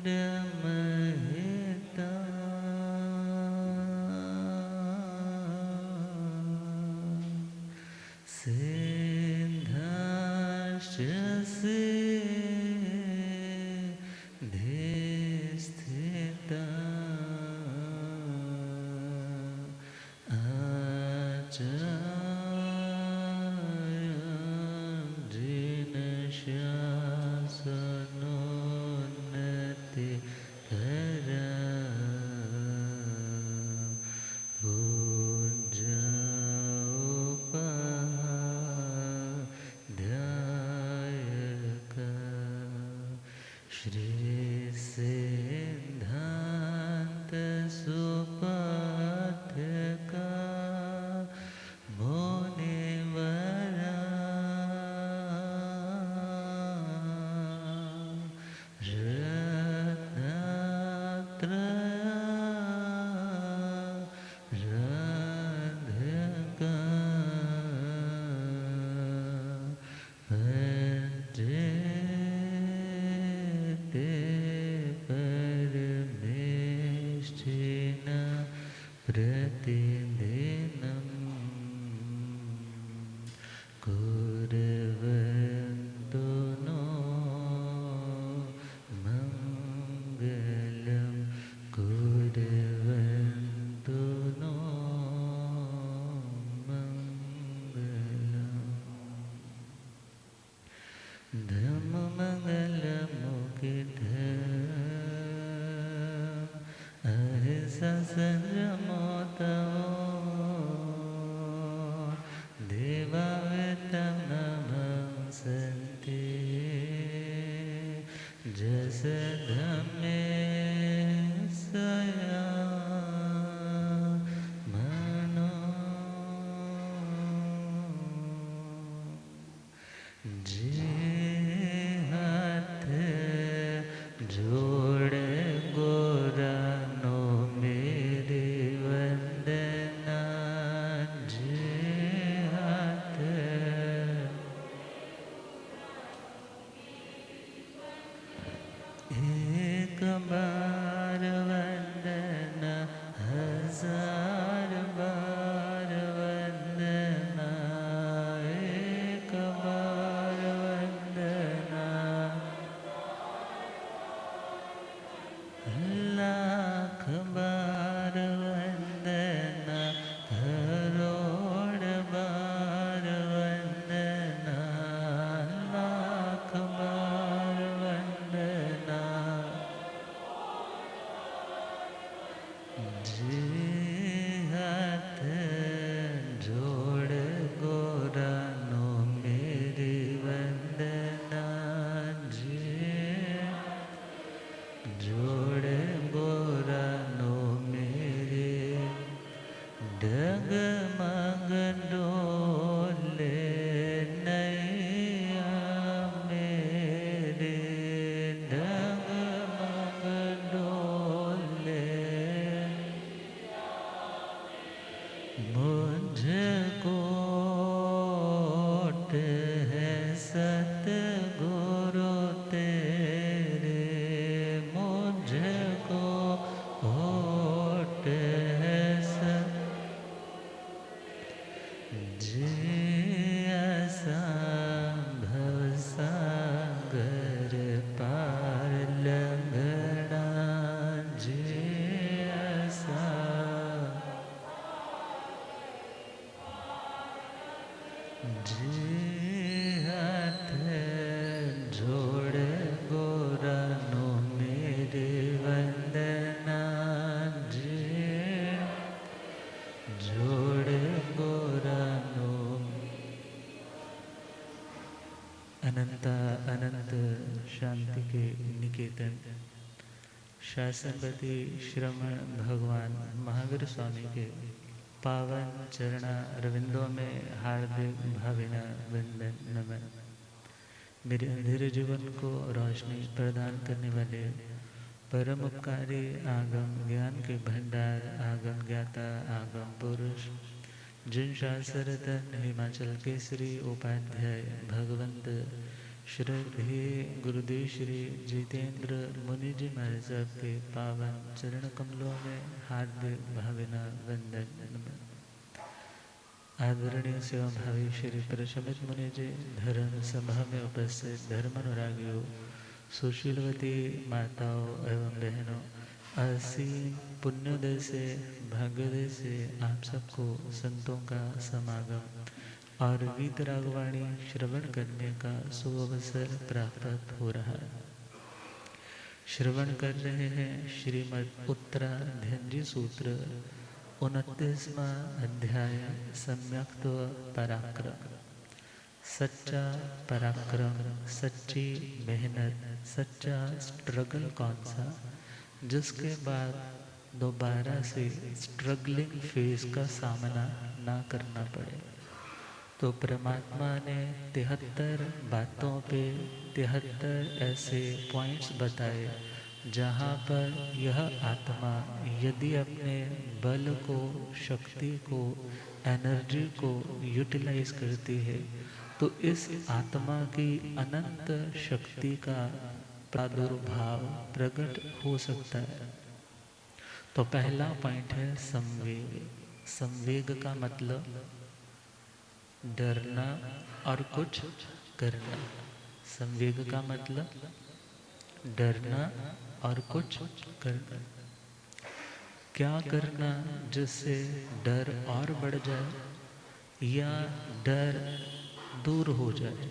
ब्रह्महिता सिद्धाश्रयसे स्थिता शासनोन्नति करा पूज्य उपाध्यायक श्री सिद्धांत सुपाठ्यका मुनिवरा रत्नत्रया पठ्यते परमेष्ठिना प्रतिदिनम् कुर्वन्तु नो मङ्गलं कुर्वन्तु नो मङ्गलम् धम्ममङ्गलमुकुट अहिंसा संयमो तमो देवावेतं नमस्ते जस धम्मे सया मनो जी हाथ जोड़ गोरानो मेरी वंदना जी हाथ एक बार वंदना हजार बार वंदना एक बार वंदना लाख बार वंदना करोड़ बार वंदना लाख बार वंदना जी हाथ जोड़ गोरानो मेरी वंदना जी जोड़ गोरानो मेरे डगमग डोले नैया मेरे डगमग डोले मुझको है सतगुरु तेरे मुझको होठ है जी असंभव सागर पार लगना जी जी हाथ जोड़ गोरानो मेरे वंदना जी जोड़ गोरानो अनंत अनंत शांति के निकेतन शासनपति श्रमण भगवान महावीर स्वामी के पावन चरणा रविंदों में हार्दिक भावना वंदन नमन। मेरे अंधेरे जीवन को रोशनी प्रदान करने वाले परम उपकारी आगम ज्ञान के भंडार आगम ज्ञाता आगम पुरुष जिन शास्त्ररत्न हिमाचल केसरी उपाध्याय भगवंत श्रद्धे गुरुदेव श्री जितेंद्र मुनि जी महाराज साहब के पावन चरण कमलों में हार्दिक भावना वंदन। आदरणीय सेवा भावी श्री प्रशमित मुनि जी, धर्म सभा में उपस्थित धर्मानुरागियों, सुशीलवती माताओं एवं बहनों, असीम पुण्योदय से भाग्योदय से आप सबको संतों का समागम और वीतरागवाणी श्रवण करने का सुअवसर प्राप्त हो रहा है। श्रवण कर रहे हैं श्रीमद् उत्तराधनजी सूत्र 29वां अध्याय, सम्यक्त पराक्रम। सच्चा पराक्रम, सच्ची मेहनत, सच्चा स्ट्रगल कौन सा, जिसके बाद दोबारा से स्ट्रगलिंग फेज का सामना ना करना पड़े। तो परमात्मा ने 73 बातों पे 73 ऐसे पॉइंट्स बताए जहाँ पर यह आत्मा यदि अपने बल को, शक्ति को, एनर्जी को यूटिलाइज करती है तो इस आत्मा की अनंत शक्ति का प्रादुर्भाव प्रकट हो सकता है। तो पहला पॉइंट है संवेग। संवेग का मतलब डरना और कुछ करना। संवेग का मतलब डरना और कुछ करना। क्या करना जिससे डर और बढ़ जाए या डर दूर हो जाए।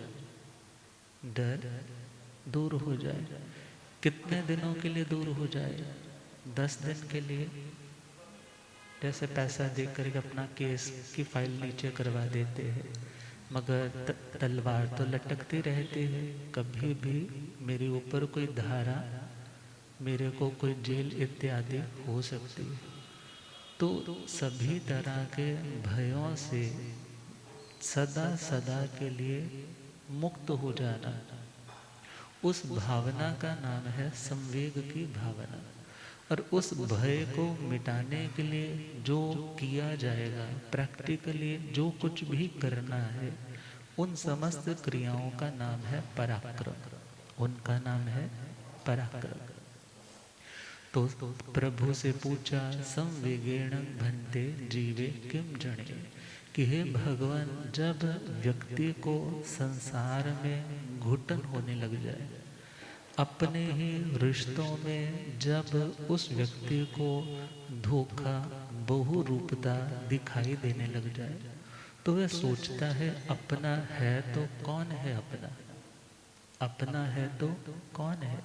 डर दूर हो जाए। कितने दिनों के लिए दूर हो जाए? 10 दिन के लिए। जैसे पैसा देख कर अपना केस की फाइल नीचे करवा देते हैं, मगर तलवार तो लटकती रहती है। कभी भी मेरे ऊपर कोई धारा, मेरे को कोई जेल इत्यादि हो सकती है। तो सभी तरह के भयों से सदा सदा के लिए मुक्त हो जाना, उस भावना का नाम है संवेग की भावना। और उस भय को मिटाने के लिए जो किया जाएगा, प्रैक्टिकली जो कुछ भी करना है, उन समस्त क्रियाओं का नाम है पराक्रम। उनका नाम है पराक्रम। तो प्रभु से पूछा, संवेगेण भन्ते जीवे किम जने, कि हे भगवान, जब व्यक्ति को संसार में घुटन होने लग जाए, अपने ही रिश्तों में जब उस व्यक्ति को धोखा, बहुरूपता दिखाई देने लग जाए, तो वह सोचता है अपना है तो कौन है अपना, अपना है तो कौन है।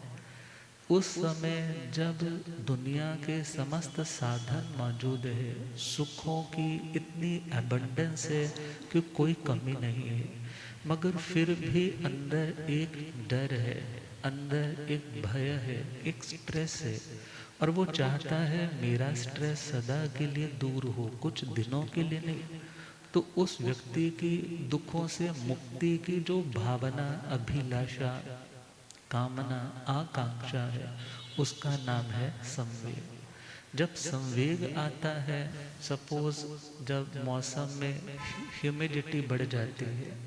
उस समय जब दुनिया के समस्त साधन मौजूद है, सुखों की इतनी एबंडेंस है कि कोई कमी नहीं है, मगर फिर भी अंदर एक डर है, अंदर एक भय है, एक स्ट्रेस है, और वो चाहता है मेरा स्ट्रेस सदा के लिए दूर हो, कुछ दिनों के लिए नहीं। तो उस व्यक्ति की दुखों से मुक्ति की जो भावना, अभिलाषा, कामना, आकांक्षा है, उसका नाम है संवेग। जब संवेग आता है, सपोज जब मौसम में ह्यूमिडिटी बढ़ जाती है,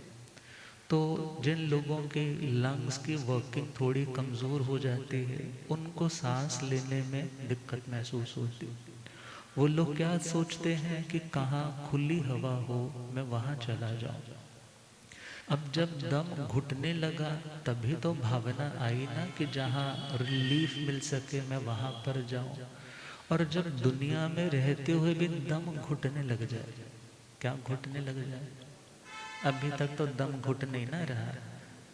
तो जिन लोगों के लंग्स की वर्किंग थोड़ी कमज़ोर हो जाती है, उनको सांस लेने में दिक्कत महसूस होती है। वो लोग क्या सोचते हैं कि कहाँ खुली हवा हो, मैं वहाँ चला जाऊँ। अब जब दम घुटने लगा, तभी तो भावना आई ना कि जहाँ रिलीफ मिल सके मैं वहाँ पर जाऊँ। और जब दुनिया में रहते हुए भी दम घुटने लग जाए, क्या घुटने लग जाए? अभी तक तो दम घुट नहीं ना रहा,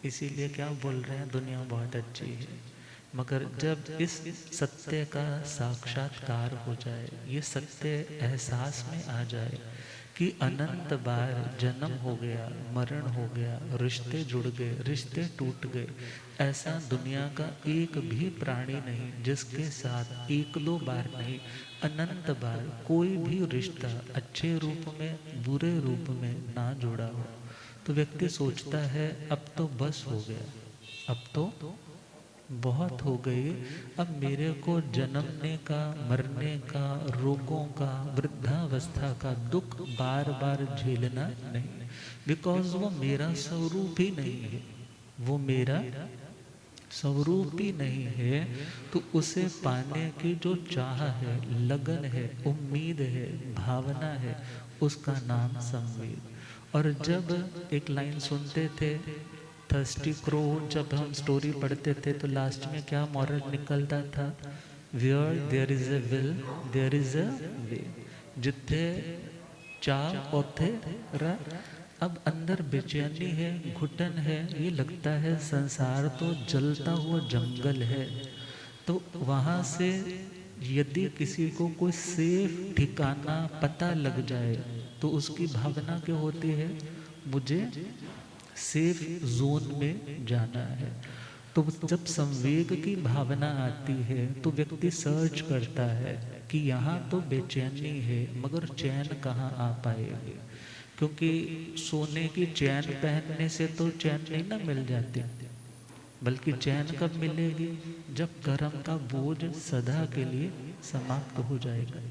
इसीलिए क्या बोल रहे हैं, दुनिया बहुत अच्छी है। मगर जब इस सत्य का साक्षात्कार हो जाए, ये सत्य एहसास में आ जाए कि अनंत बार जन्म हो गया, मरण हो गया, रिश्ते जुड़ गए, रिश्ते टूट गए, ऐसा दुनिया का एक भी प्राणी नहीं जिसके साथ एक दो बार नहीं, अनंत बार कोई भी रिश्ता अच्छे रूप में, बुरे रूप में ना जुड़ा हो, तो व्यक्ति सोचता है अब तो बस हो गया, अब तो बहुत हो गई, अब मेरे को जन्मने का, मरने का, रोगों का, वृद्धावस्था का दुख बार बार झेलना नहीं, बिकॉज वो मेरा स्वरूप ही नहीं है। वो मेरा स्वरूप ही नहीं है, तो उसे पाने की जो चाह है, लगन है, उम्मीद है, भावना है, उसका नाम संवेग। और जब एक लाइन सुनते थे थर्स्टी क्रो, जब हम स्टोरी पढ़ते थे तो लास्ट में क्या मॉरल निकलता था? Where there is a will there is a way. जिथे चाह उथे राह। अब अंदर बेचैनी है, घुटन है, ये लगता है संसार तो जलता हुआ जंगल है। तो वहाँ से यदि किसी को कोई सेफ ठिकाना पता लग जाए तो उसकी भावना क्या होती है? मुझे सेफ जोन में जाना है। तो जब संवेग की भावना आती है तो व्यक्ति सर्च करता है कि यहाँ तो बेचैनी है, मगर चैन कहाँ आ पाएगी? क्योंकि सोने की चैन पहनने से तो चैन नहीं ना मिल जाती, बल्कि चैन कब मिलेगी? जब कर्म का बोझ सदा के लिए समाप्त हो जाएगा।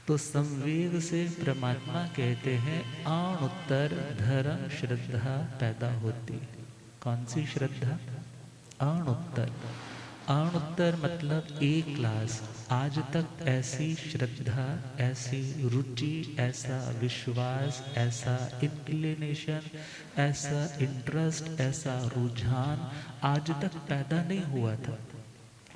तो संवेग से परमात्मा कहते हैं आणुत्तर धर्म श्रद्धा पैदा होती। कौन सी श्रद्धा? आणुत्तर। आणुत्तर मतलब एक क्लास। आज तक ऐसी श्रद्धा, ऐसी रुचि, ऐसा विश्वास, ऐसा इंक्लिनेशन, ऐसा इंटरेस्ट, ऐसा रुझान आज तक पैदा नहीं हुआ था।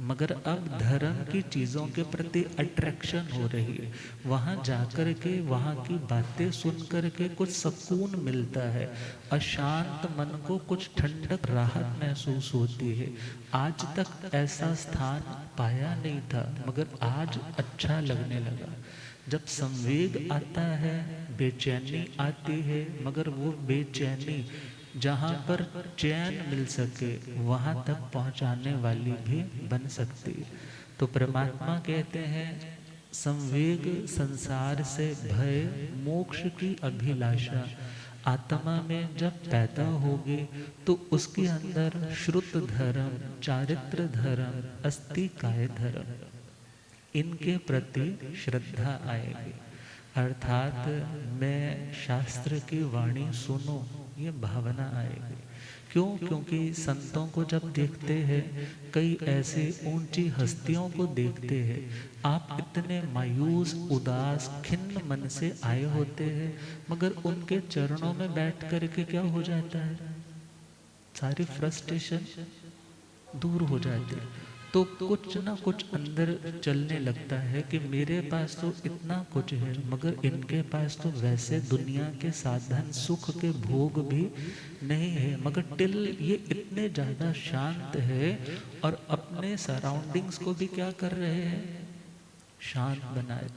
मगर अब धर्म की चीज़ों के प्रति अट्रैक्शन हो रही है। वहाँ जाकर के वहाँ की बातें सुन कर के कुछ सुकून मिलता है। अशांत मन को कुछ ठंडक, राहत महसूस होती है। आज तक ऐसा स्थान पाया नहीं था, मगर आज अच्छा लगने लगा। जब संवेग आता है, बेचैनी आती है, मगर वो बेचैनी जहाँ पर चैन मिल सके वहाँ तक पहुँचाने वाली भी बन सकती है। तो परमात्मा कहते हैं संवेग संसार से भय, मोक्ष की अभिलाषा आत्मा में जब पैदा होगी तो उसके अंदर श्रुत धर्म, चारित्र धर्म, अस्ति काय धर्म, इनके प्रति श्रद्धा आएगी। अर्थात मैं शास्त्र की वाणी सुनूं, ये भावना आएगी। क्यों? क्योंकि संतों को जब देखते हैं, कई ऐसे ऊंची हस्तियों को देखते हैं, आप इतने मायूस, उदास, खिन्न मन से आए होते हैं, मगर उनके चरणों में बैठ कर के क्या हो जाता है? सारी फ्रस्ट्रेशन दूर हो जाती है। तो कुछ ना कुछ अंदर चलने लगता है कि मेरे पास तो इतना कुछ है, मगर इनके पास तो वैसे दुनिया के साधन, सुख के भोग भी नहीं है, मगर टिल ये इतने ज़्यादा शांत है और अपने सराउंडिंग्स को भी क्या कर रहे हैं? शांत बनाए।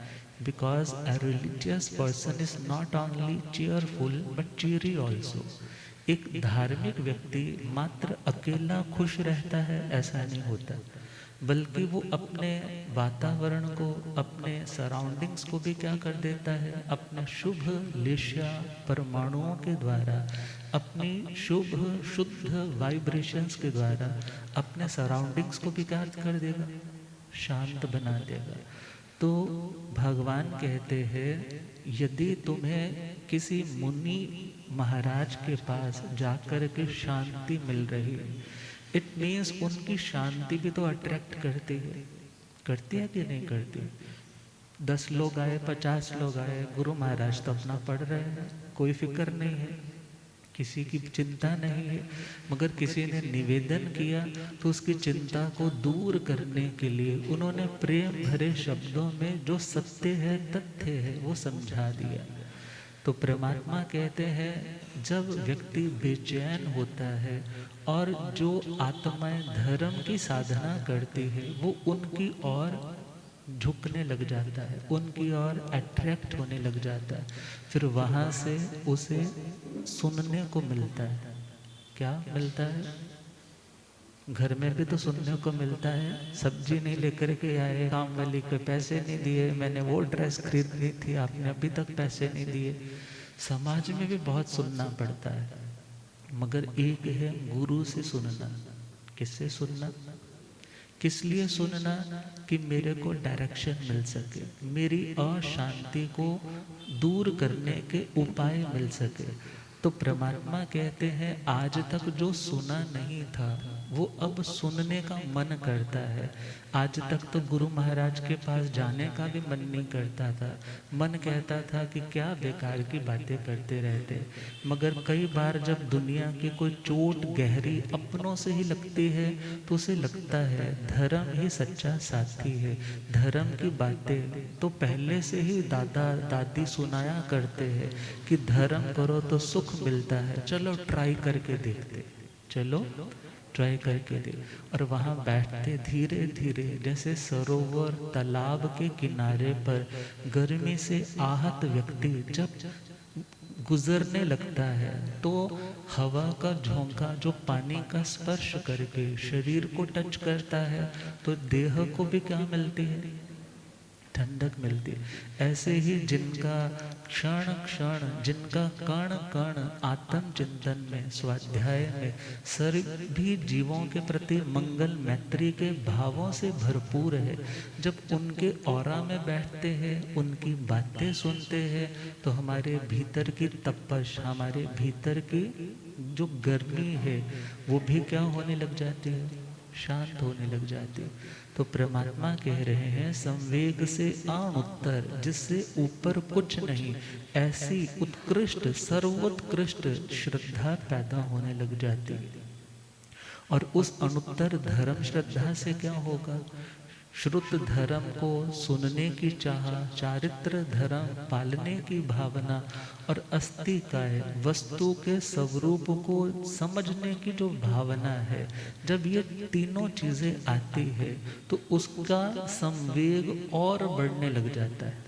Because a religious person is not only cheerful but चीरी ऑल्सो। एक धार्मिक व्यक्ति मात्र अकेला खुश रहता है ऐसा नहीं होता, बल्कि वो अपने वातावरण को, अपने सराउंडिंग्स को भी क्या कर देता है? अपने शुभ लेशा परमाणुओं के द्वारा, अपनी शुभ शुद्ध वाइब्रेशंस के द्वारा अपने सराउंडिंग्स को भी क्या कर देगा? शांत बना देगा। तो भगवान कहते हैं यदि तुम्हें किसी मुनि महाराज के पास जाकर के शांति मिल रही है, इट मीन्स उनकी शांति भी तो अट्रैक्ट करती है कि नहीं करती? 10 लोग आए, 50 लोग आए, गुरु महाराज तो अपना पढ़ रहे हैं, कोई फिक्र नहीं है, किसी की चिंता नहीं है, मगर किसी ने निवेदन किया तो उसकी चिंता को दूर करने के लिए उन्होंने प्रेम भरे शब्दों में जो सत्य है, तथ्य है, वो समझा दिया। तो परमात्मा कहते हैं जब व्यक्ति बेचैन होता है और जो आत्माएं धर्म की साधना करती है वो उनकी ओर झुकने लग जाता है, उनकी ओर अट्रैक्ट होने लग जाता है, फिर वहाँ से उसे सुनने को मिलता है। क्या मिलता है? घर में भी तो सुनने को मिलता है, सब्जी नहीं लेकर के आए, काम वाली को पैसे नहीं दिए, मैंने वो ड्रेस खरीदनी थी, आपने अभी तक पैसे नहीं दिए। समाज में भी बहुत सुनना पड़ता है, मगर एक है गुरु से सुनना। किससे सुनना? किस लिए सुनना? कि मेरे को डायरेक्शन मिल सके, मेरी अशांति को दूर करने के उपाय मिल सके। तो परमात्मा कहते हैं आज तक जो सुना नहीं था वो अब सुनने का मन करता है। आज तक तो गुरु महाराज के पास जाने का भी मन नहीं करता था। मन कहता था कि क्या बेकार की बातें करते रहते। मगर कई बार जब दुनिया की कोई चोट गहरी अपनों से ही लगती है तो उसे लगता है धर्म ही सच्चा साथी है। धर्म की बातें तो पहले से ही दादा दादी सुनाया करते हैं कि धर्म करो तो सुख मिलता है, चलो ट्राई करके देखते, चलो ट्राई करके दे। और वहाँ बैठते धीरे धीरे जैसे सरोवर तालाब के किनारे पर गर्मी से आहत व्यक्ति जब गुजरने लगता है तो हवा का झोंका जो पानी का स्पर्श करके शरीर को टच करता है तो देह को भी क्या मिलती है, ठंडक मिलती है। ऐसे ही जिनका क्षण क्षण, जिनका कण कण आत्म चिंतन में स्वाध्याय में सभी जीवों के प्रति मंगल मैत्री के भावों से भरपूर है, जब उनके औरा में बैठते हैं, उनकी बातें सुनते हैं तो हमारे भीतर की तपश, हमारे भीतर की जो गर्मी है वो भी क्या होने लग जाती है, शांत होने लग जाती है। तो परमात्मा कह रहे हैं संवेग से अनुत्तर, जिससे ऊपर कुछ नहीं, ऐसी उत्कृष्ट सर्वोत्कृष्ट श्रद्धा पैदा होने लग जाती है। और उस अनुत्तर धर्म श्रद्धा से क्या होगा, श्रुत धर्म को सुनने की चाह, चारित्र धर्म पालने की भावना और अस्थि काय वस्तु के स्वरूप को समझने की जो भावना है, जब ये तीनों चीजें आती है तो उसका संवेग और बढ़ने लग जाता है।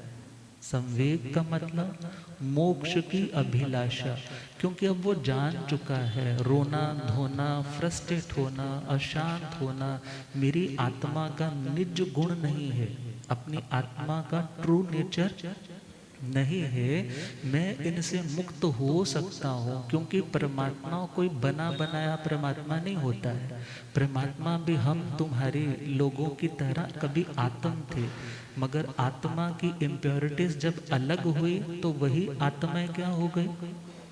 संवेग का मतलब मोक्ष की अभिलाषा, क्योंकि अब वो जान चुका है रोना धोना, फ्रस्ट्रेट होना, अशांत होना मेरी आत्मा का निज गुण नहीं है, अपनी आत्मा का ट्रू नेचर नहीं है। मैं इनसे मुक्त हो सकता हूँ, क्योंकि परमात्मा कोई बना बनाया परमात्मा नहीं होता है। परमात्मा भी हम तुम्हारे लोगों की तरह कभी आत्म थे, मगर आत्मा की इम्प्योरिटीज जब अलग हुई तो वही आत्माएं क्या हो गई,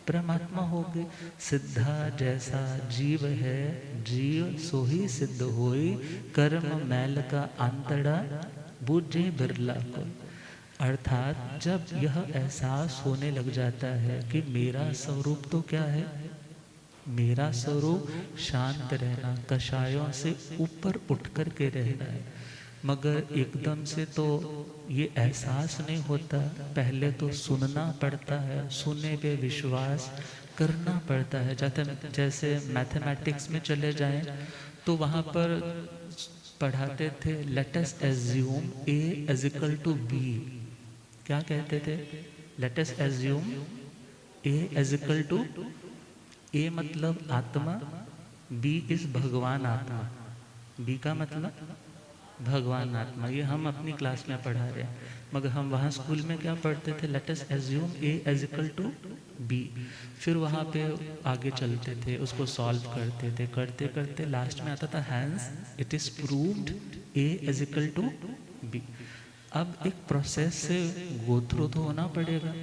परमात्मा हो गई। सिद्धा जैसा जीव है, जीव सो ही सिद्ध होई, कर्म मैल का अंतड़ा बूझे बिरला को। अर्थात जब यह एहसास होने लग जाता है कि मेरा स्वरूप तो क्या है, मेरा स्वरूप शांत रहना, कषायों से ऊपर उठ कर के रहना है। मगर एकदम से तो ये एहसास नहीं होता, पहले तो सुनना पड़ता है, सुने पे विश्वास करना पड़ता है। जैसे मैथमेटिक्स में चले जाएं तो वहाँ पर पढ़ाते थे let us assume a is equal to b. क्या कहते थे, let us assume a is equal to, a मतलब आत्मा, बी इज भगवान आत्मा, बी का मतलब भगवान आत्मा। ये हम अपनी क्लास में पढ़ा रहे हैं, मगर हम वहाँ स्कूल में क्या पढ़ते थे, let us assume a is equal to b. फिर वहाँ पे आगे चलते थे, उसको सॉल्व करते थे, करते करते लास्ट में आता था hence it is proved a is equal to b. अब एक प्रोसेस से गो थ्रू तो होना पड़ेगा,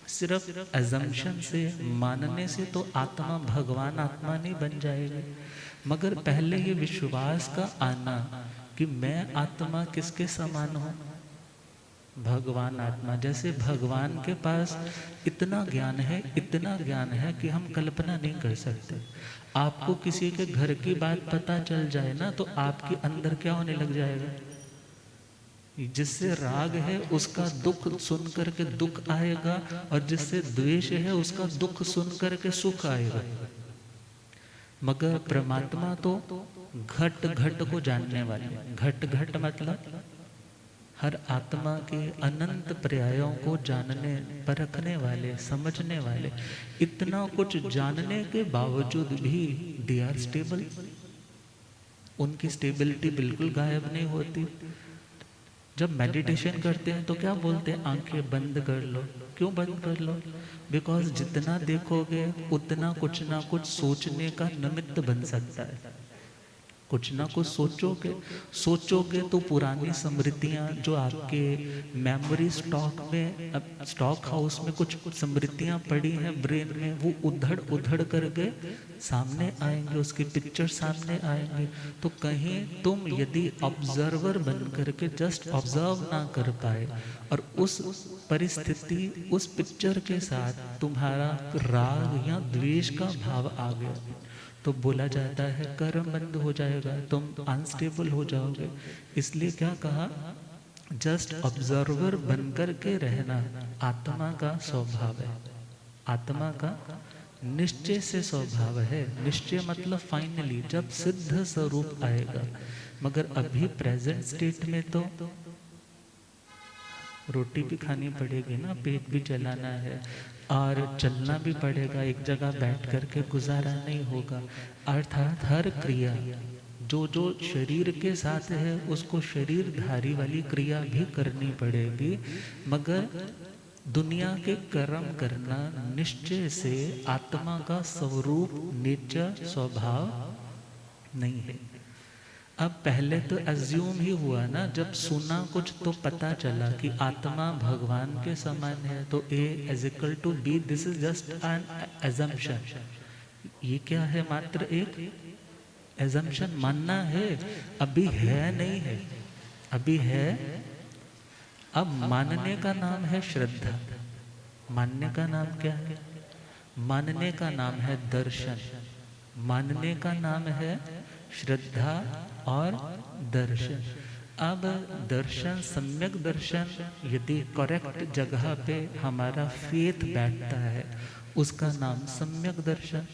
सिर्फ अजम्पशन से, मानने से तो आत्मा भगवान आत्मा नहीं बन जाएगी। मगर पहले ये विश्वास का आना कि मैं आत्मा किसके समान हूँ, भगवान आत्मा। जैसे भगवान के पास इतना ज्ञान है, इतना ज्ञान है कि हम कल्पना नहीं कर सकते। आपको किसी के घर की बात पता चल जाए ना तो आपके अंदर क्या होने लग जाएगा, जिससे राग है उसका दुख सुन करके दुख आएगा, और जिससे द्वेष है उसका दुख सुन करके सुख आएगा। मगर परमात्मा तो घट घट को जानने वाले, घट घट मतलब हर आत्मा के अनंत पर्यायों को जानने परखने वाले, समझने वाले। इतना कुछ जानने के बावजूद भी दे आर स्टेबल, उनकी स्टेबिलिटी बिल्कुल गायब नहीं होती। जब मेडिटेशन करते हैं तो क्या बोलते हैं, आंखें बंद कर लो। क्यों बंद कर लो, बिकॉज जितना देखोगे उतना कुछ ना कुछ सोचने का निमित्त बन सकता है। कुछ ना कुछ सोचोगे तो पुरानी स्मृतियां जो आपके मेमोरी स्टॉक में, स्टॉक हाउस में कुछ स्मृतियां पड़ी हैं ब्रेन में, वो उधड़ करके सामने आएंगे, उसकी पिक्चर सामने आएंगे। तो कहीं तुम यदि ऑब्जर्वर बन करके जस्ट ऑब्जर्व ना कर पाए और उस परिस्थिति, उस पिक्चर के साथ तुम्हारा राग या द्वेष का भाव आ गया, तो बोला जाता है कर्म बंद हो जाएगा, तुम अनस्टेबल हो जाओगे। इसलिए क्या कहा, जस्ट ऑब्जर्वर बनकर के रहना आत्मा का स्वभाव है, आत्मा का निश्चय से स्वभाव है। निश्चय मतलब फाइनली जब सिद्ध स्वरूप आएगा। मगर अभी प्रेजेंट स्टेट में तो रोटी भी खानी पड़ेगी ना, पेट भी चलाना है और चलना भी पड़ेगा, एक जगह बैठ करके गुजारा नहीं होगा। अर्थात हर क्रिया जो जो शरीर के साथ है उसको शरीरधारी वाली क्रिया भी करनी पड़ेगी। मगर दुनिया के कर्म करना निश्चय से आत्मा का स्वरूप, नेचर, स्वभाव नहीं है। अब पहले तो एज्यूम ही हुआ ना, जब सुना कुछ तो पता चला कि आत्मा भगवान के समान है, तो a is equal to b, this is just an assumption. ये क्या है, मात्र एक एजम्पशन, मानना है, अभी है नहीं है, अभी है। अब मानने का नाम है श्रद्धा, मानने का नाम क्या है, मानने का नाम है दर्शन, मानने का नाम है श्रद्धा और दर्शन। अब दर्शन, सम्यक दर्शन, यदि करेक्ट जगह पे हमारा फेथ बैठता है उसका नाम सम्यक दर्शन,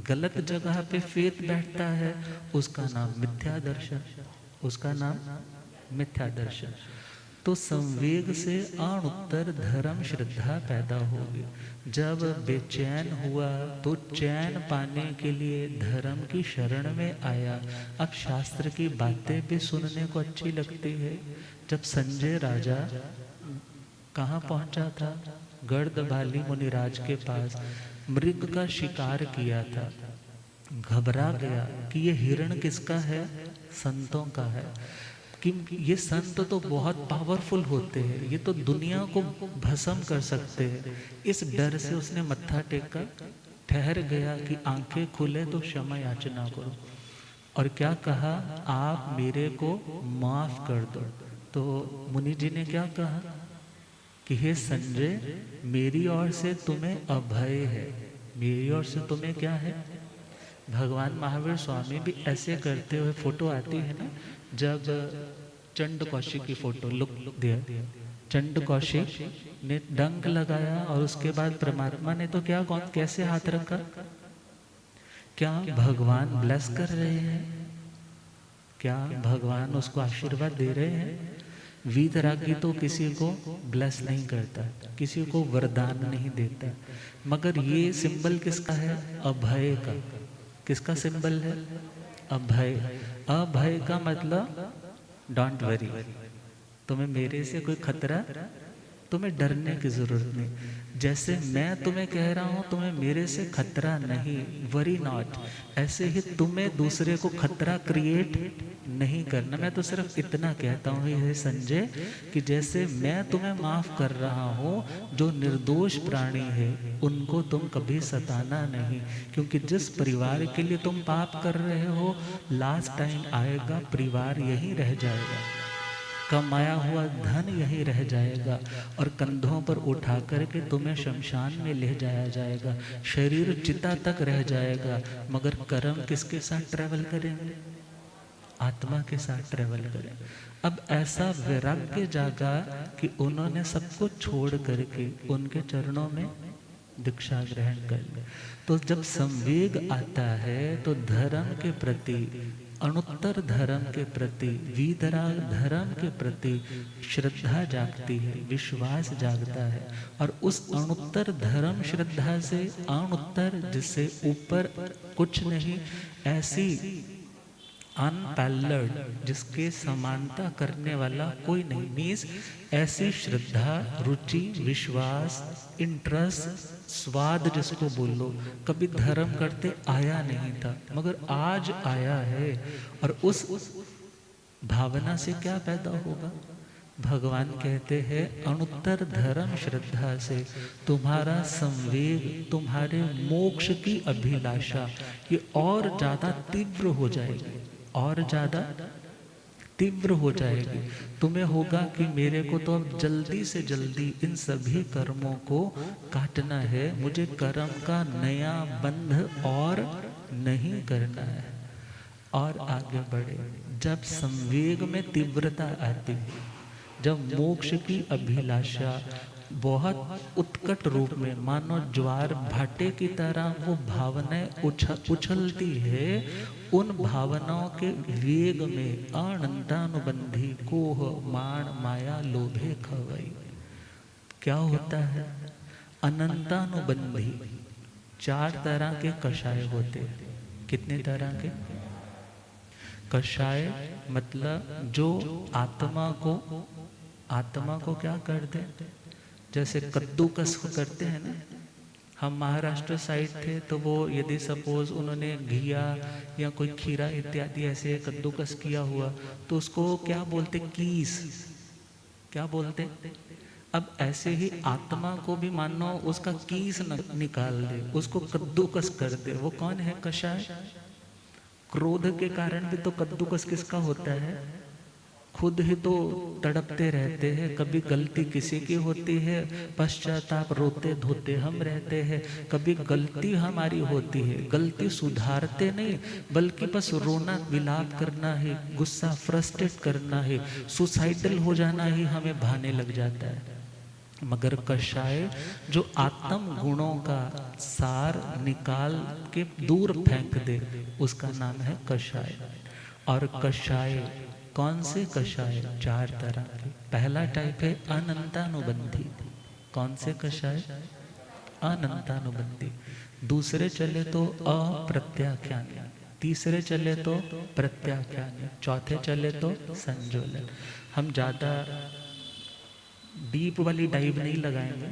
गलत जगह पे फेथ बैठता है उसका नाम मिथ्या दर्शन, उसका नाम मिथ्या दर्शन। तो संवेग से अणुत्तर धर्म श्रद्धा पैदा होगी। जब बेचैन हुआ तो चैन पाने के लिए धर्म की शरण में आया। अब शास्त्र की बातें भी सुनने को अच्छी लगती है। जब संजय राजा कहाँ पहुंचा था, गर्दभाली मुनिराज के पास मृग का शिकार किया था, घबरा गया कि ये हिरण किसका है, संतों का है, कि ये संत तो बहुत पावरफुल होते हैं, ये तो दुनिया को भस्म कर सकते हैं। इस डर से उसने मत्था टेका, ठहर गया कि आंखें खुले तो क्षमा याचना करो। और क्या कहा, आप मेरे को माफ कर दो। तो मुनि जी ने क्या कहा कि हे संजय, मेरी ओर से तुम्हें अभय है, मेरी ओर से तुम्हें क्या है। भगवान महावीर स्वामी भी ऐसे करते हुए फोटो आती है ना, जब चंड कौशिक की फोटो लुक दिया, चंड कौशिक ने डंक लगाया और उसके बाद परमात्मा ने तो क्या, कौन कैसे हाथ रखा, क्या भगवान ब्लेस कर रहे हैं, क्या भगवान उसको आशीर्वाद दे रहे हैं। वीतरागी तो किसी को ब्लेस नहीं करता, किसी को वरदान नहीं देता। मगर ये सिंबल किसका है, अभय का। किसका सिंबल है, अभय। अभय का मतलब डोंट वरी, तुम्हें मेरे से कोई खतरा, तुम्हें डरने की जरूरत नहीं। जैसे मैं तुम्हें कह रहा हूं तुम्हें मेरे से खतरा नहीं, वरी नॉट, ऐसे ही तुम्हें दूसरे को खतरा क्रिएट नहीं करना। मैं तो सिर्फ इतना कहता हूँ ये संजय, कि जैसे मैं तुम्हें माफ कर रहा हूँ, जो निर्दोष प्राणी है उनको तुम कभी सताना नहीं, क्योंकि जिस परिवार के लिए तुम पाप कर रहे हो, लास्ट टाइम आएगा परिवार यहीं रह जाएगा, कमाया हुआ धन यहीं रह जाएगा और कंधों पर उठा करके तुम्हें शमशान में ले जाया जाएगा, शरीर चिता तक रह जाएगा। मगर कर्म किसके साथ ट्रेवल करेंगे, आत्मा के साथ ट्रेवल करें। अब ऐसा वैराग्य जागा कि उन्होंने सब कुछ छोड़ करके उनके चरणों में दीक्षा ग्रहण कर ले। तो जब संवेग आता है तो धर्म के प्रति, अनुत्तर धर्म के प्रति, वीतराग धर्म के प्रति श्रद्धा जागती है, विश्वास जागता है। और उस अनुत्तर धर्म श्रद्धा से, अनुत्तर जिससे ऊपर कुछ नहीं, ऐसी अनपैरेलल्ड, जिसके समानता करने वाला कोई नहीं। मीन्स ऐसी श्रद्धा, रुचि, विश्वास, इंटरेस्ट, स्वाद जिसको बोल लो, कभी धर्म करते आया नहीं था मगर आज आया है। और उस भावना से क्या पैदा होगा? भगवान कहते हैं अनुत्तर धर्म श्रद्धा से तुम्हारा संवेग, तुम्हारे मोक्ष की अभिलाषा ये और ज्यादा तीव्र हो जाएगी, और ज्यादा तीव्र हो जाएगी। तुम्हें होगा कि मेरे को तो अब जल्दी से जल्दी इन सभी कर्मों को काटना है, मुझे कर्म का नया बंध और नहीं करना है। और आगे बढ़े, जब संवेग में तीव्रता आती है, जब मोक्ष की अभिलाषा बहुत उत्कट रूप में मानो ज्वार भाटे की तरह वो भावनाएं उछलती है, उन भावनाओं के वेग में अनंतानुबंधी कोह मान माया लोभे खवई क्या होता है? अनंतानुबंधी 4 तरह के कषाय होते हैं। कितने तरह के कषाय? मतलब जो आत्मा को क्या कर दे, जैसे कद्दूकस करते हैं ना। हम महाराष्ट्र साइड थे तो वो यदि सपोज उन्होंने घिया या कोई खीरा इत्यादि ऐसे कद्दूकस किया हुआ तो उसको क्या बोलते? कीस। क्या बोलते? अब ऐसे ही आत्मा को भी मानो उसका कीस निकाल दे, उसको कद्दूकस कर दे, वो कौन है? कषाय। क्रोध के कारण भी तो कद्दूकस किसका होता है? खुद ही तो तड़पते रहते हैं, कभी गलती किसी की होती है, पश्चाताप रोते धोते हम रहते हैं, कभी गलती हमारी होती है, गलती सुधारते नहीं बल्कि बस रोना विलाप करना है, गुस्सा फ्रस्ट्रेट करना है, सुसाइडल हो जाना ही हमें भाने लग जाता है। मगर कषाय जो आत्म गुणों का सार निकाल के दूर फेंक दे उसका नाम है कषाय। और कषाय कौन से कषाय? 4 तरह के। पहला टाइप है अनंतानुबंधी। कौन से कषाय? अनंतानुबंधी। दूसरे चले तो अप्रत्याख्यान, तीसरे चले तो प्रत्याख्यान, चौथे चले तो संजोलन। हम ज्यादा डीप वाली डाइव नहीं लगाएंगे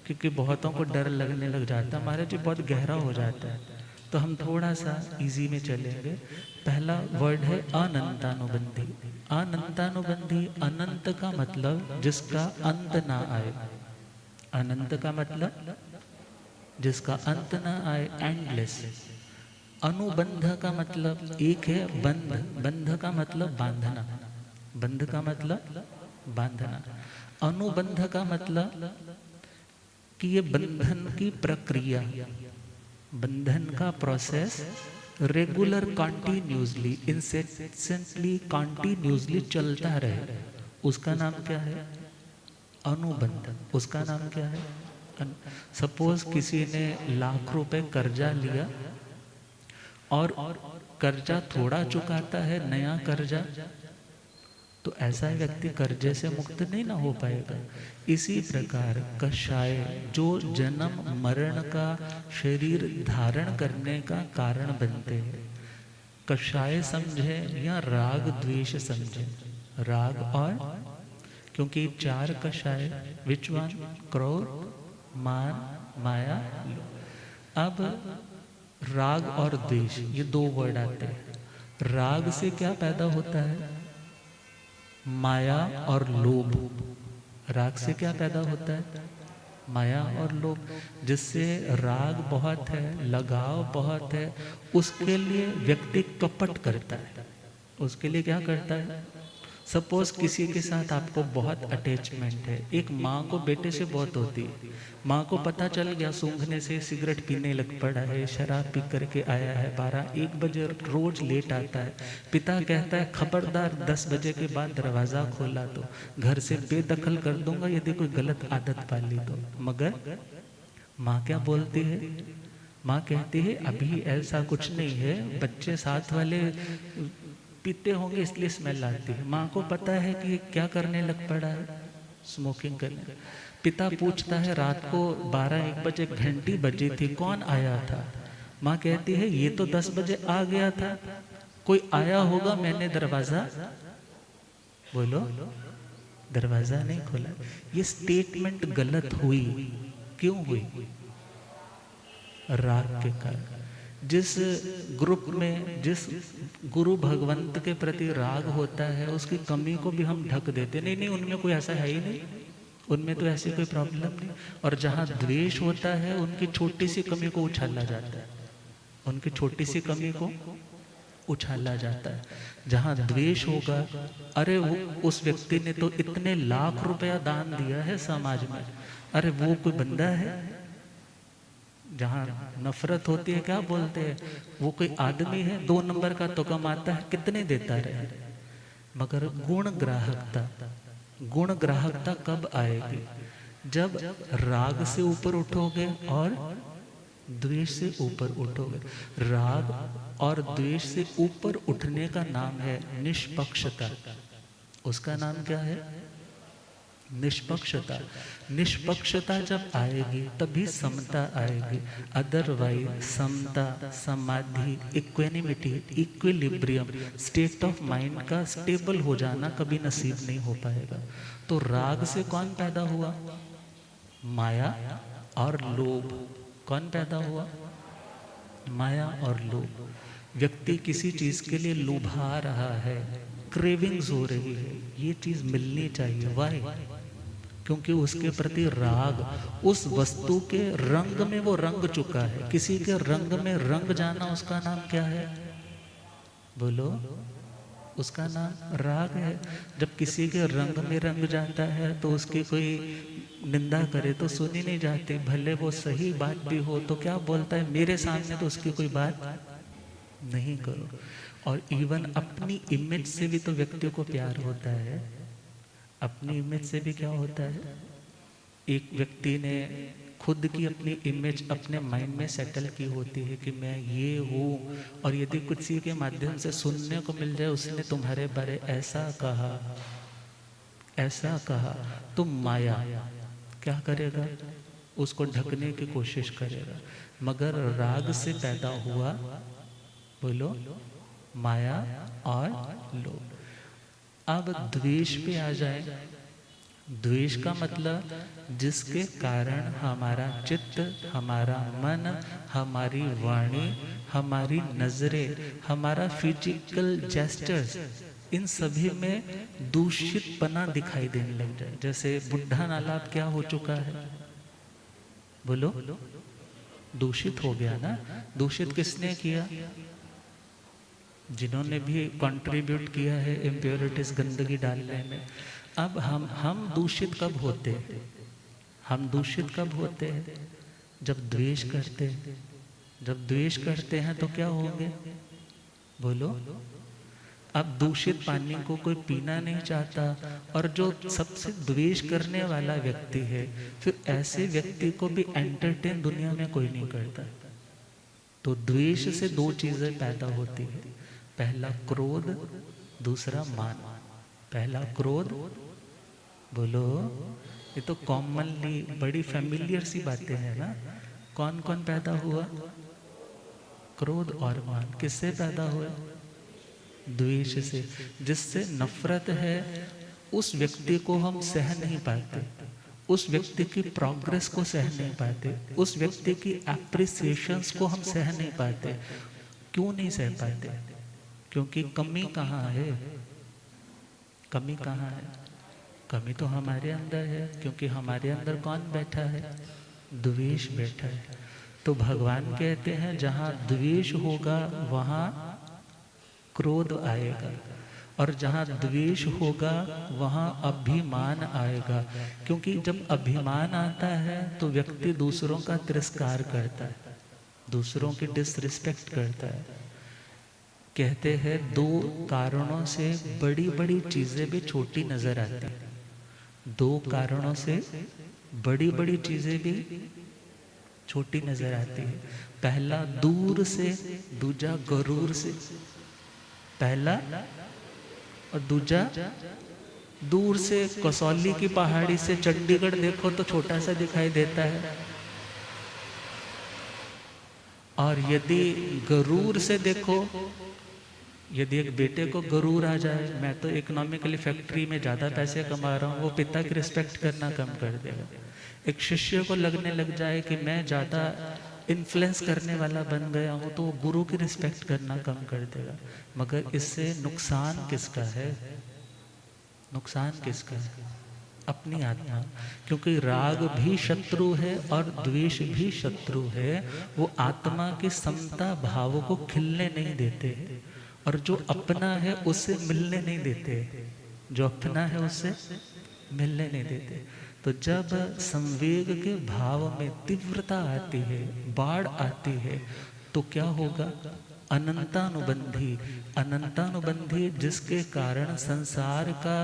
क्योंकि बहुतों को डर लगने लग जाता है, महाराज जी बहुत गहरा हो जाता है, तो हम थोड़ा सा इजी में चलेंगे। पहला वर्ड है अनंतानुबंधी। अनंतानुबंधी, अनंत का मतलब जिसका अंत ना आए। अनंत का मतलब जिसका अंत ना आए, एंडलेस। अनुबंध का मतलब एक है बंध, बंध का मतलब बांधना, बंध का मतलब बांधना। अनुबंध का मतलब कि ये बंधन की प्रक्रिया, बंधन का process regular continuously incessantly continuously चलता रहे, उसका नाम क्या है? अनुबंध। उसका नाम क्या है? सपोज किसी ने लाख रुपए कर्जा लिया और कर्जा थोड़ा चुकाता है, नया कर्जा, तो ऐसा व्यक्ति कर्जे से मुक्त नहीं ना हो पाएगा। इसी प्रकार कषाय जो जन्म मरण का शरीर धारण करने का कारण बनते हैं, कषाय समझे या राग द्वेष समझे। राग और, क्योंकि 4 कषाय, विच वन? क्रोध, मान, माया, लोभ। अब राग और द्वेष ये 2 वर्ड आते हैं। राग से क्या पैदा होता है? माया और लोभ। राग से क्या पैदा होता है? माया और लोभ। जिससे राग बहुत है, लगाव बहुत है, उसके लिए व्यक्ति कपट करता है। उसके लिए क्या करता है? सपोज किसी के साथ आपको बहुत अटैचमेंट है, एक माँ को बेटे से बहुत होती है, माँ को पता चल गया सूंघने से सिगरेट पीने लग पड़ा है, शराब पी करके आया है, 12-1 बजे रोज लेट आता है। पिता कहता है खबरदार 10 बजे के बाद दरवाज़ा खोला तो घर से बेदखल कर दूंगा यदि कोई गलत आदत पाली तो। मगर माँ क्या बोलती है? माँ कहती है अभी ऐसा कुछ नहीं है, बच्चे साथ वाले पीते होंगे इसलिए स्मेल आती है। माँ को पता है कि क्या करने लग पड़ा है, स्मोकिंग करने। पिता पूछता है रात को 12-1 बजे घंटी बजी थी, कौन आया था? माँ कहती है ये तो 10 बजे आ गया था। कोई आया होगा, मैंने दरवाजा, बोलो, दरवाजा नहीं खोला। ये स्टेटमेंट गलत हुई। क्यों हुई? राग के कारण। जिस ग्रुप में, जिस गुरु भगवंत के प्रति राग होता है, उसकी कमी को भी हम ढक देते, नहीं नहीं उनमें कोई ऐसा है ही नहीं, उनमें तो ऐसी कोई प्रॉब्लम नहीं। और जहाँ द्वेष होता है, उनकी छोटी सी कमी को उछाला जाता है, उनकी छोटी सी कमी को उछाला जाता है। जहाँ द्वेष होगा, अरे वो उस व्यक्ति ने तो इतने लाख रुपया दान दिया है समाज में, अरे वो कोई बंदा है? जहाँ नफरत होती है, क्या बोलते हैं, वो कोई आदमी है? 2 नंबर का तो कमाता है, कितने देता रहे। मगर गुण ग्राहकता, गुण ग्राहकता कब आएगी? जब राग से ऊपर उठोगे और द्वेष से ऊपर उठोगे। राग और द्वेष से ऊपर उठने का नाम है निष्पक्षता। उसका नाम क्या है? निष्पक्षता। निष्पक्षता जब आएगी तभी समता आएगी, अदरवाइज समता, समाधि, equanimity, equilibrium, state of mind का स्टेबल हो जाना कभी नसीब नहीं हो पाएगा। तो राग से कौन पैदा हुआ? माया और लोभ। कौन पैदा हुआ? माया और लोभ। व्यक्ति किसी चीज के लिए लुभा रहा है, क्रेविंग्स हो रही है, ये चीज मिलनी चाहिए। वाई? क्योंकि उसके प्रति राग, उस वस्तु के रंग में वो रंग चुका है। किसी के रंग में रंग जाना, उसका नाम क्या है? बोलो, उसका नाम राग है। जब किसी के रंग में रंग जाता है तो उसकी कोई निंदा करे तो सुनी नहीं जाती, भले वो सही बात भी हो तो क्या बोलता है, मेरे सामने तो उसकी कोई बात नहीं करो। और इवन अपनी इमेज से भी तो व्यक्ति को प्यार होता है। अपनी इमेज से भी क्या होता है? एक व्यक्ति ने खुद की अपनी इमेज अपने माइंड में सेटल की होती है कि मैं ये हूँ, और यदि किसी के माध्यम से सुनने को मिल जाए उसने तुम्हारे बारे ऐसा कहा, ऐसा कहा, तो माया क्या करेगा? उसको ढकने की कोशिश करेगा। मगर राग से पैदा हुआ, बोलो, माया और लोभ। अब द्वेष पे आ जाए। द्वेष का मतलब जिसके कारण हमारा चित्त, हमारा मन, हमारी वाणी, हमारी नजरें, हमारा फिजिकल जेस्चर्स, इन सभी में दूषितपना दिखाई देने लग जाए। जैसे बुढ़ा नाला क्या हो चुका है? बोलो, दूषित हो गया ना। दूषित किसने किया? जिन्होंने भी कंट्रीब्यूट किया है इम्प्योरिटीज, गंदगी डालने में। अब हम दूषित कब होते हैं? हम दूषित कब होते हैं? जब द्वेष करते हैं। जब द्वेष करते हैं तो क्या होंगे? बोलो। अब दूषित पानी को कोई पीना नहीं चाहता, और जो सबसे द्वेष करने वाला व्यक्ति है, फिर ऐसे व्यक्ति को भी एंटरटेन दुनिया में कोई नहीं करता। तो द्वेष से 2 चीजें पैदा होती है, पहला क्रोध, दूसरा मान। पहला क्रोध, बोलो, ये तो कॉमनली बड़ी फैमिलियर सी बातें हैं ना। कौन कौन पैदा हुआ? क्रोध और मान। किससे पैदा हुआ? द्वेष से। जिससे नफरत है, उस व्यक्ति को हम सह नहीं पाते, उस व्यक्ति की प्रोग्रेस को सह नहीं पाते, उस व्यक्ति की एप्रिसिएशंस को हम सह नहीं पाते। क्यों नहीं सह पाते? क्योंकि कमी कहाँ है? कमी कहाँ है? कमी तो हमारे अंदर है। क्योंकि हमारे अंदर कौन बैठा है? द्वेष बैठा है। तो भगवान कहते हैं जहाँ द्वेष होगा वहाँ क्रोध आएगा, और जहाँ द्वेष होगा वहाँ अभिमान आएगा। क्योंकि जब अभिमान आता है तो व्यक्ति दूसरों का तिरस्कार करता है, दूसरों की डिसरिस्पेक्ट करता है। कहते हैं 2 कारणों से बड़ी बड़ी चीजें भी छोटी नजर आती हैं। 2 कारणों से बड़ी बड़ी चीजें भी छोटी नजर आती है। पहला दूर से, दूजा गरूर से। पहला और दूजा दूर से। कसौली की पहाड़ी से चंडीगढ़ देखो तो छोटा सा दिखाई देता है, और यदि गरूर से देखो यदि एक बेटे को गरूर आ जाए, मैं तो इकोनॉमिकली फैक्ट्री में ज़्यादा पैसे कमा रहा हूँ, वो पिता की रिस्पेक्ट करना कम कर देगा। एक शिष्य को लगने लग जाए कि मैं ज़्यादा इन्फ्लुएंस करने वाला बन गया हूँ, तो वो गुरु की रिस्पेक्ट करना कम कर देगा। मगर इससे नुकसान किसका है? नुकसान किसका है? अपनी आत्मा। क्योंकि राग भी शत्रु है और द्वेष भी शत्रु है। वो आत्मा की समता भाव को खिलने नहीं देते, और जो अपना है उससे मिलने नहीं देते। जो अपना है उससे मिलने नहीं देते। तो जब संवेग के भाव में तीव्रता आती है, बाढ़ आती है, तो क्या होगा? अनंतानुबंधी। अनंतानुबंधी जिसके कारण संसार का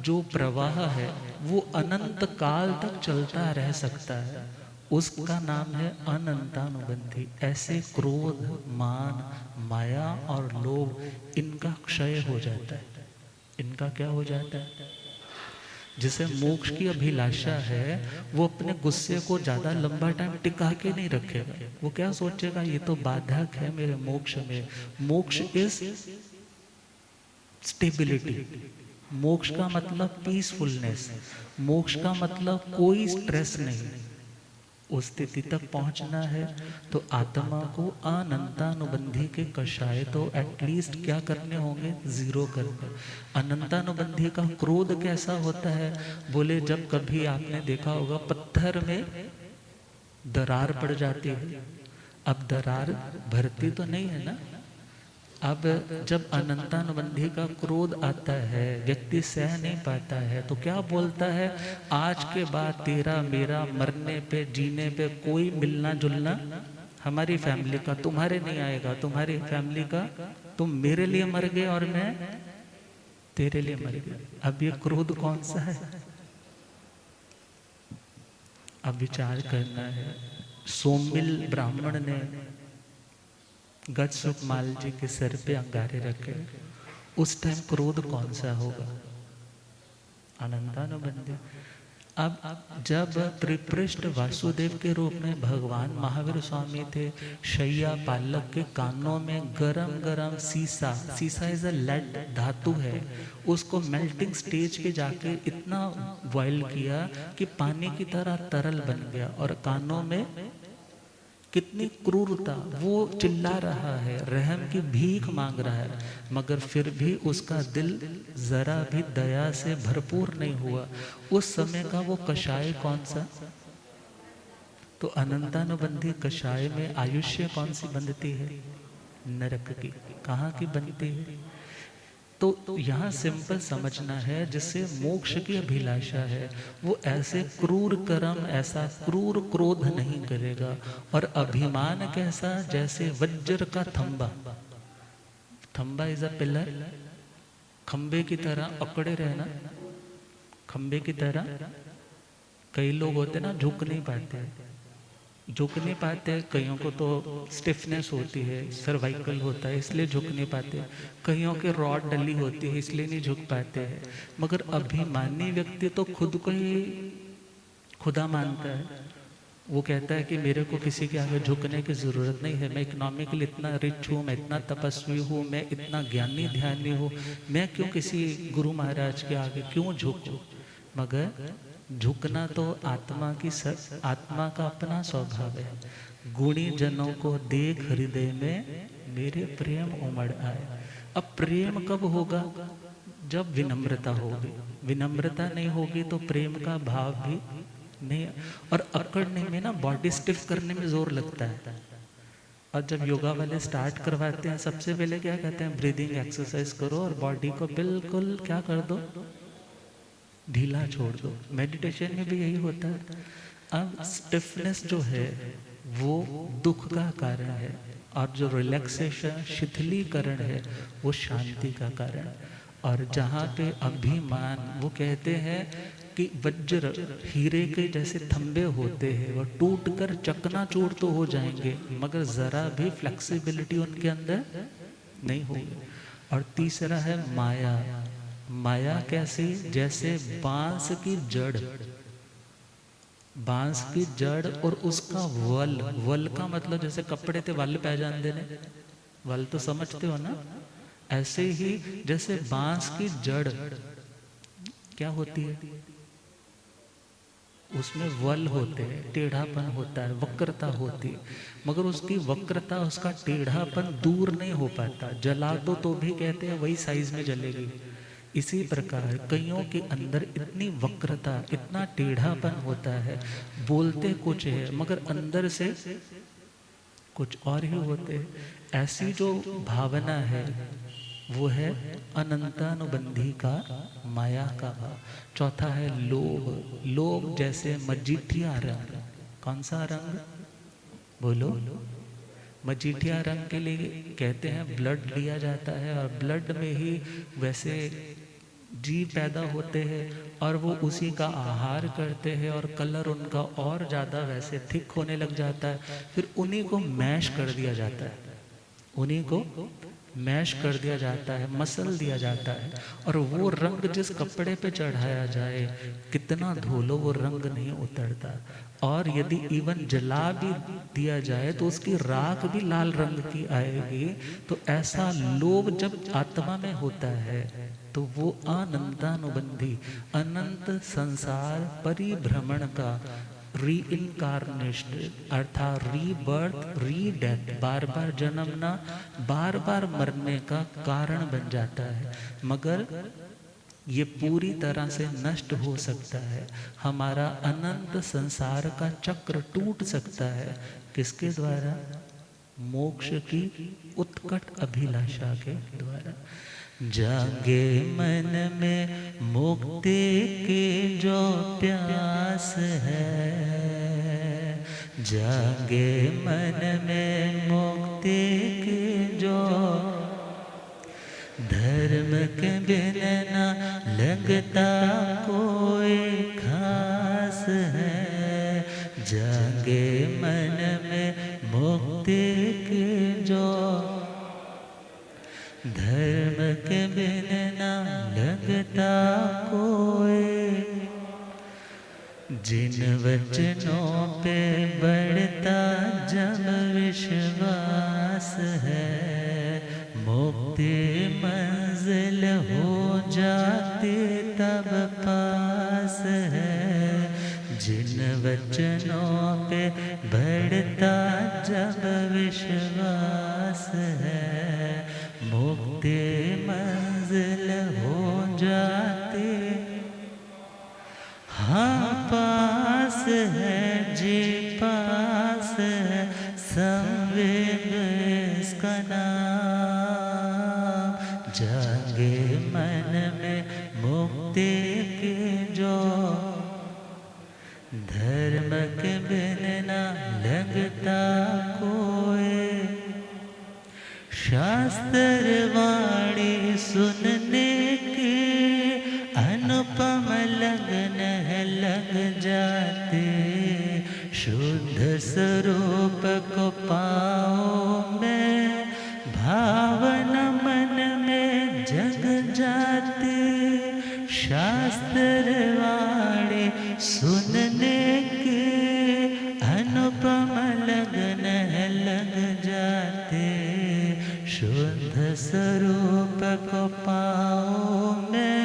जो प्रवाह है वो अनंत काल तक चलता रह सकता है, उसका नाम है अनंतानुबंधी। ऐसे क्रोध, मान, माया और लोभ, इनका क्षय हो जाता है। इनका क्या हो जाता है? जिसे मोक्ष की अभिलाषा है, वो अपने गुस्से को ज्यादा लंबा टाइम टिका के नहीं रखेगा। वो क्या सोचेगा, ये तो बाधक है मेरे मोक्ष में। मोक्ष इज स्टेबिलिटी। मोक्ष का मतलब पीसफुलनेस। मोक्ष का मतलब कोई स्ट्रेस नहीं। उस स्थिति तक पहुंचना है तो आत्मा को अनंतानुबंधी के कषाय तो एटलीस्ट क्या करने होंगे? जीरो करने। अनंतानुबंधी का क्रोध कैसा होता है? बोले, जब कभी आपने देखा होगा पत्थर में दरार पड़ जाती है, अब दरार भरती तो नहीं है ना। अब जब अनंतानुबंधी का क्रोध आता है, व्यक्ति सह नहीं पाता है, तो क्या बोलता है? आज के बाद तेरा मेरा मरने पे जीने पे कोई मिलना जुलना हमारी फैमिली का तुम्हारे नहीं आएगा, तुम्हारी फैमिली का तुम मेरे लिए मर गए और मैं तेरे लिए मर गया। अब ये क्रोध कौन सा है? अब विचार करना है। सोमिल ब्राह्मण ने गज सुखमाल जी के सर पे अंगारे रखे, उस टाइम क्रोध कौन सा होगा? अनंतानुबंधी। अब जब त्रिपृष्ठ वासुदेव के रूप में भगवान महावीर स्वामी थे, शैया पालक के कानों में गरम गरम सीसा, सीसा इज अ लेड धातु है, उसको मेल्टिंग स्टेज पे जाके इतना बॉयल किया कि पानी की तरह तरल बन गया, और कानों में कितनी क्रूरता। वो चिल्ला रहा है, रहम की भीख मांग रहा है, मगर फिर भी उसका दिल जरा भी दया से भरपूर नहीं हुआ। उस समय का वो कषाय कौन सा? तो अनंतानुबंधी कषाय में आयुष्य कौन सी बंधती है? नरक की। कहाँ की बनती है? तो यहाँ सिंपल समझना है, जिससे मोक्ष की अभिलाषा है वो ऐसे क्रूर कर्म, ऐसा क्रूर क्रोध नहीं करेगा। और अभिमान कैसा? जैसे वज्र का थंबा। थंबा इज अ पिलर। खंबे की तरह अकड़े रहना, खंबे की तरह। कई लोग होते ना झुक नहीं पाते, झुक नहीं पाते। कईयों को तो स्टिफनेस होती है, सर्वाइकल होता है, इसलिए झुक नहीं पाते। कईयों के रॉड डली होती है, इसलिए नहीं झुक पाते हैं। मगर अभिमानी व्यक्ति तो खुद को ही खुदा मानता है। वो कहता है कि मेरे को किसी के आगे झुकने की जरूरत नहीं है, मैं इकोनॉमिकली इतना रिच हूँ, मैं इतना तपस्वी हूँ, मैं इतना ज्ञानी ध्यानी हूँ, मैं क्यों किसी गुरु महाराज के आगे क्यों झुकूं? मगर झुकना तो आत्मा का अपना स्वभाव है। गुणी जनों को देख हृदय में मेरे प्रेम उमड़ आए। अब प्रेम कब होगा? जब विनम्रता होगी। विनम्रता नहीं होगी तो प्रेम का भाव भी नहीं। और अकड़ने में ना, बॉडी स्टिफ करने में जोर लगता है। और जब योगा वाले स्टार्ट करवाते हैं, सबसे पहले क्या कहते हैं? ब्रीदिंग एक्सरसाइज करो और बॉडी को बिल्कुल क्या कर दो? ढीला छोड़ दो। मेडिटेशन में भी यही होता है। अब स्टिफनेस जो है वो दुख का कारण है, और जो रिलैक्सेशन, शिथिलीकरण है, वो शांति का कारण। और जहाँ पे अभिमान, वो कहते हैं कि वज्र हीरे के जैसे थंबे होते हैं, वो टूटकर चकनाचूर तो हो जाएंगे, मगर जरा भी फ्लेक्सिबिलिटी उनके अंदर नहीं होगी। और तीसरा है माया। माया कैसी? जैसे बांस की जड़, बांस की जड़ और उसका वल। वल का मतलब जैसे कपड़े ते वल पै जाते ने, वल तो समझते हो ना? ऐसे ही जैसे बांस की जड़ क्या होती है, उसमें वल होते हैं, टेढ़ापन होता है, वक्रता होती है, मगर उसकी वक्रता, उसका टेढ़ापन दूर नहीं हो पाता। जला दो तो भी कहते हैं वही साइज में जलेगी। इसी प्रकार कईयों के अंदर इतनी वक्रता, इतना टेढ़ापन होता है, बोलते कुछ है मगर अंदर से कुछ और ही होते हैं। ऐसी जो भावना है वो है अनंतानुबंधी का, माया का भाव। चौथा है लोभ। लोभ जैसे मजीठिया रंग। कौन सा रंग बोलो? मजीठिया रंग के लिए कहते हैं ब्लड लिया जाता है और ब्लड में ही वैसे जीव पैदा होते हैं और वो उसी का आहार करते हैं और कलर उनका और ज़्यादा वैसे थिक होने लग जाता है। फिर उन्हीं को मैश कर दिया जाता है, उन्हीं को मैश कर दिया जाता है, मसल दिया जाता है, और वो रंग जिस कपड़े पे चढ़ाया जाए, कितना धो लो वो रंग नहीं उतरता। और यदि इवन जला भी दिया जाए तो उसकी राख भी लाल रंग की आएगी। तो ऐसा लोभ जब आत्मा में होता है तो वो अनंतानुबंधी, अनंत संसार परिभ्रमण का, री इनकारनेशन अर्थात रीबर्थ, रीडेथ, बार बार जन्मना, बार बार मरने का कारण बन जाता है। मगर ये पूरी तरह से नष्ट हो सकता है। हमारा अनंत संसार का चक्र टूट सकता है। किसके द्वारा? मोक्ष की उत्कट अभिलाषा के द्वारा। जागे मन में मुक्ति की जो प्यास है, जागे मन में मुक्ति की जो, धर्म के बिना ना लगता कोई खास है। जागे मन में मुक्ति की जो, धर्म के बिना लगता कोई। जिन वचनों पे बढ़ता जब विश्वास है, मुक्ति मंजिल हो जाती तब पास है। जिन वचनों पे बढ़ता जब विश्वास है, मुक्ति मंजिल हो जाती। हाँ पास है जी, पास है संवेग इसका नाम। जागे मन में मुक्ति की जो, धर्म के बिना लगता कोई। शास्त्र वाणी सुनने की अनुपम लगन है लग जाते। शुद्ध स्वरूप को पाओ में भावना मन में जग जाते। शास्त्र वाणी सुनने की अनुपम लगन है लग जाते। शुद्ध स्वरूप को पाओ में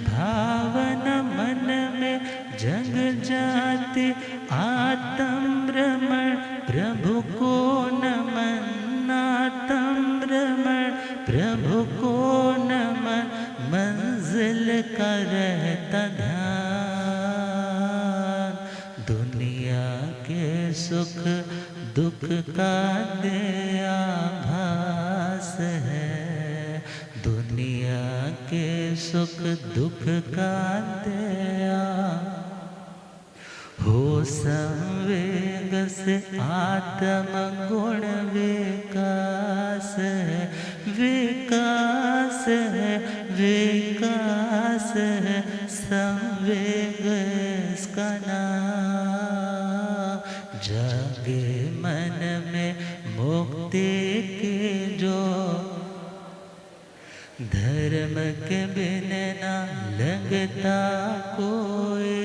भावना मन में जग जाते। आत्म भ्रमण प्रभु को नमन, आत्म भ्रमण प्रभु को नमन। मंजिल का रहता ध्यान, दुनिया के सुख दुख का दे आभास है। दुनिया के सुख दुख का दे हो संवेग से आत्म गुण विकास है। विकास है, विकास है संवेग इसका नाम। जागे मन में मुक्ति की जो, धर्म के बिना लगता कोई।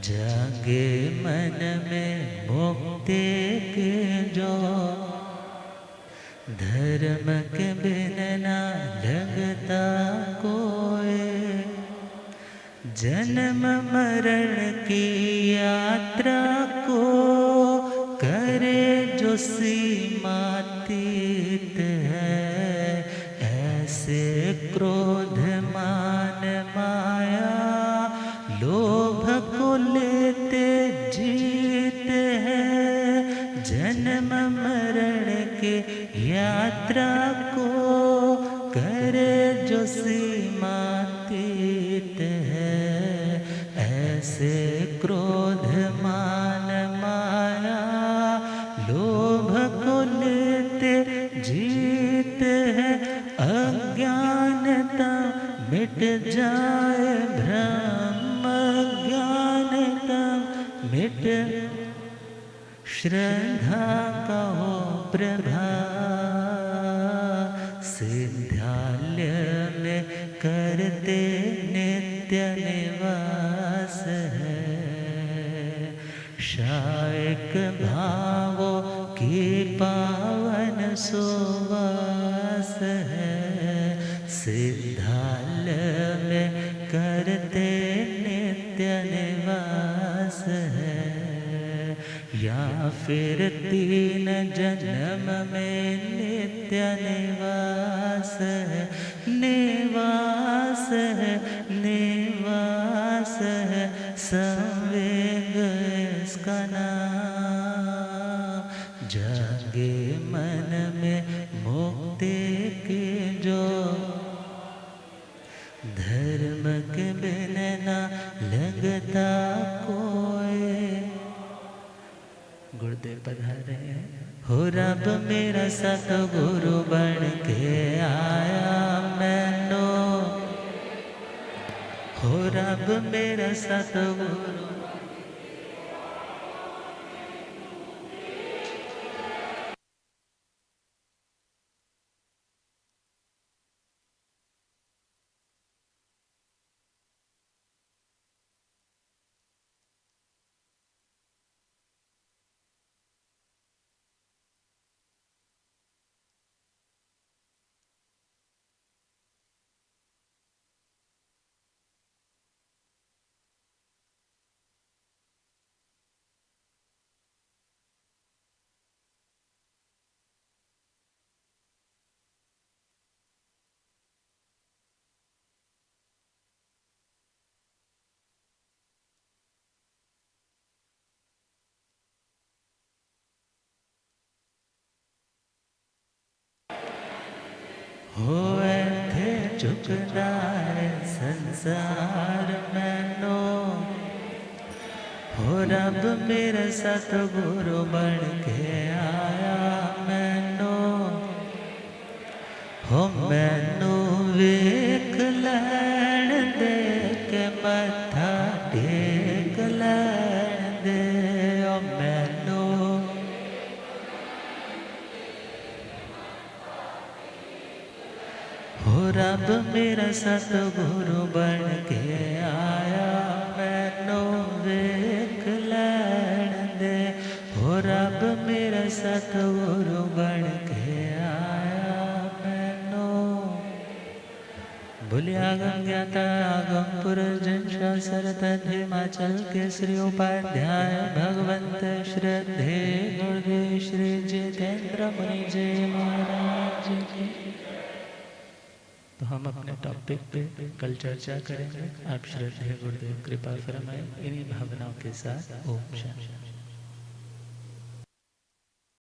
जागे मन में मुक्ति की जो, धर्म के बिन ना लगता कोई, जन्म मरण की यात्रा को करे जो सीमातीत है। ऐसे क्रोध मान माया लोभ को लेते जीत है। जन्म मरण के यात्रा को करे जो सीमातीत है। ऐसे क्रोध मान माया लोभ को लेते जीत है। अज्ञानता मिट जाए भ्रम, अज्ञानता मिट श्रद्धा का हो प्रभा। सिद्धालय में करते नित्य निवास है। शायक भावों की पावन सुवास है। सिद्धालय में करते नित्य निवास है। या फिर 3 जन्म में नित्य निवास है। निवास है, निवास है, संवेग इसका नाम। जागे मन में मुक्ति की जो, धर्म के बिन ना लगता कोई। गुरुदेव पधारे हैं। हो रब मेरा सतगुरु बन के आया मैनो, हो रब मेरा सतगुरु। होए थे झुकना है संसार मैनो, हो रब मेरा सतगुरु बन के आया मैनो। हो मैनू वेख लैण दे के मत्था टेक लैण दे। ओ मैनू हो रब मेरा सतगुरु बन के आया मैनू वेख लैण दे। हो रब मेरा सतगुरु बन के आया मैनू। भूलियागम ज्ञाता आगम पुरजन शास्त्र हिमाचल के श्री उपाध्याय भगवंत श्रद्धे गुरुदेव श्री जितेंद्र मुनि जी महाराज की। तो हम अपने टॉपिक पे कल चर्चा करेंगे। आप श्रद्धेय गुरुदेव कृपा फरमाएं। इन्हीं भावनाओं के साथ ओम शांति।